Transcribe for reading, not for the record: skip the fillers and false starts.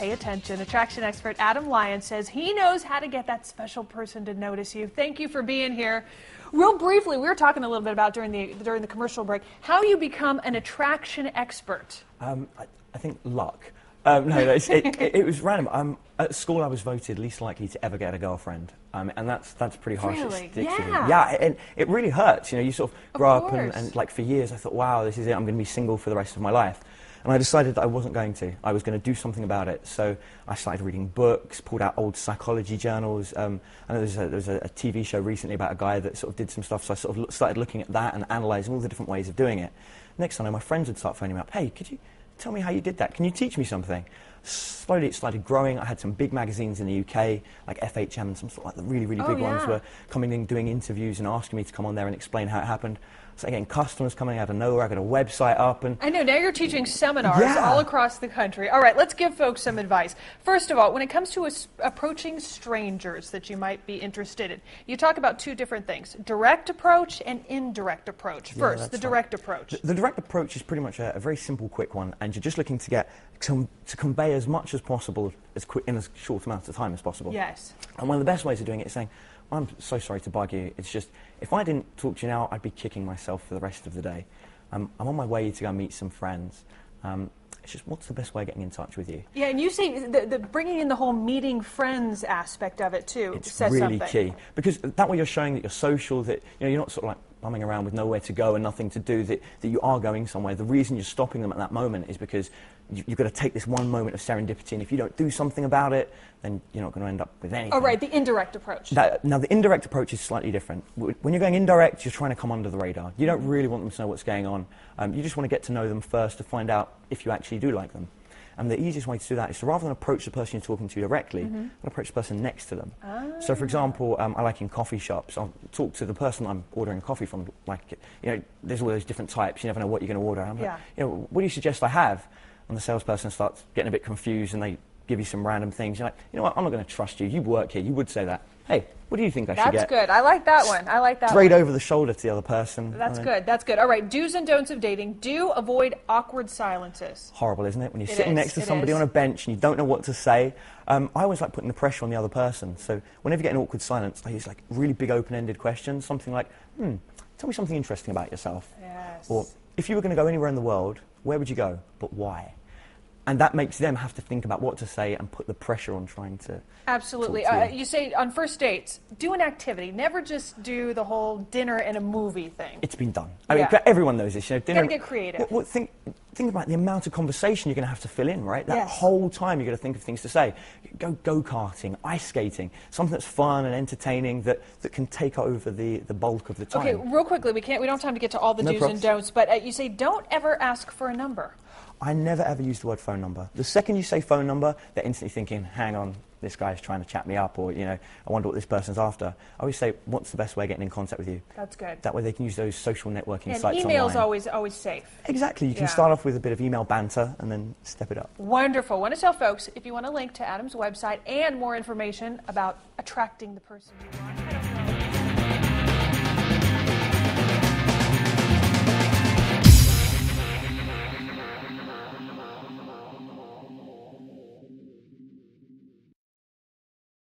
pay attention. Attraction expert Adam Lyons says he knows how to get that special person to notice you. Thank you for being here. Real briefly, we were talking a little bit about during the commercial break how you become an attraction expert. I think luck. It was random. At school, I was voted least likely to ever get a girlfriend, and that's pretty harsh. Really? Yeah, and it really hurts. You know, you sort of grow up and like for years, I thought, wow, this is it. I'm going to be single for the rest of my life. And I decided that I wasn't going to. I was going to do something about it. So I started reading books, pulled out old psychology journals. I know there was a TV show recently about a guy that sort of did some stuff. So I sort of started looking at that and analysing all the different ways of doing it. Next thing I know, my friends would start phoning me up. Hey, could you tell me how you did that? Can you teach me something? Slowly it started growing. I had some big magazines in the UK, like FHM and some sort of like the really, really big ones were coming in, doing interviews and asking me to come on there and explain how it happened. So getting customers coming out of nowhere. I got a website up, and I know now you're teaching seminars all across the country. All right, let's give folks some advice. First of all, when it comes to approaching strangers that you might be interested in, you talk about two different things: direct approach and indirect approach. First, the direct approach. The direct approach is pretty much a very simple, quick one, and you're just looking to get to convey as much as possible in as short amount of time as possible. Yes. And one of the best ways of doing it is saying, I'm so sorry to bug you. It's just, if I didn't talk to you now, I'd be kicking myself for the rest of the day. I'm on my way to go meet some friends. It's just, what's the best way of getting in touch with you? Yeah, and you say the bringing in the whole meeting friends aspect of it too. It's really key, because that way you're showing that you're social, that you're not sort of like bumming around with nowhere to go and nothing to do, that you are going somewhere. The reason you're stopping them at that moment is because you've got to take this one moment of serendipity, and if you don't do something about it, then you're not going to end up with anything. Oh, right, the indirect approach. Now, the indirect approach is slightly different. When you're going indirect, you're trying to come under the radar. You don't really want them to know what's going on. You just want to get to know them first to find out if you actually do like them. And the easiest way to do that is to, rather than approach the person you're talking to directly, approach the person next to them. So, for example, I like in coffee shops, I'll talk to the person I'm ordering coffee from. Like, there's all those different types. You never know what you're going to order. I'm like, what do you suggest I have? And the salesperson starts getting a bit confused, and they give you some random things. You're like, you know what? I'm not going to trust you. You work here. You would say that. Hey, what do you think I should get? That's good. I like that one. I like that Straight over the shoulder to the other person. That's good. That's good. All right, do's and don'ts of dating. Do avoid awkward silences. Horrible, isn't it? When you're sitting next to somebody on a bench and you don't know what to say. I always like putting the pressure on the other person. So whenever you get an awkward silence, I use like really big open-ended questions. Something like, tell me something interesting about yourself. Yes. Or, if you were going to go anywhere in the world, where would you go? But why? And that makes them have to think about what to say and put the pressure on trying to. Absolutely. You say on first dates, do an activity. Never just do the whole dinner and a movie thing. It's been done. I mean, everyone knows this. Dinner. You gotta get creative. Think about the amount of conversation you're going to have to fill in, right? That whole time you're going to think of things to say. Go-karting, ice skating, something that's fun and entertaining that can take over the bulk of the time. Okay, real quickly, we don't have time to get to all the do's and don'ts, but you say don't ever ask for a number. I never ever use the word phone number. The second you say phone number, they're instantly thinking, hang on, this guy's trying to chat me up, or, I wonder what this person's after. I always say, what's the best way of getting in contact with you? That's good. That way they can use those social networking sites online. And email's always safe. Exactly. You can start off with a bit of email banter and then step it up. Wonderful. I want to tell folks, if you want a link to Adam's website and more information about attracting the person you want,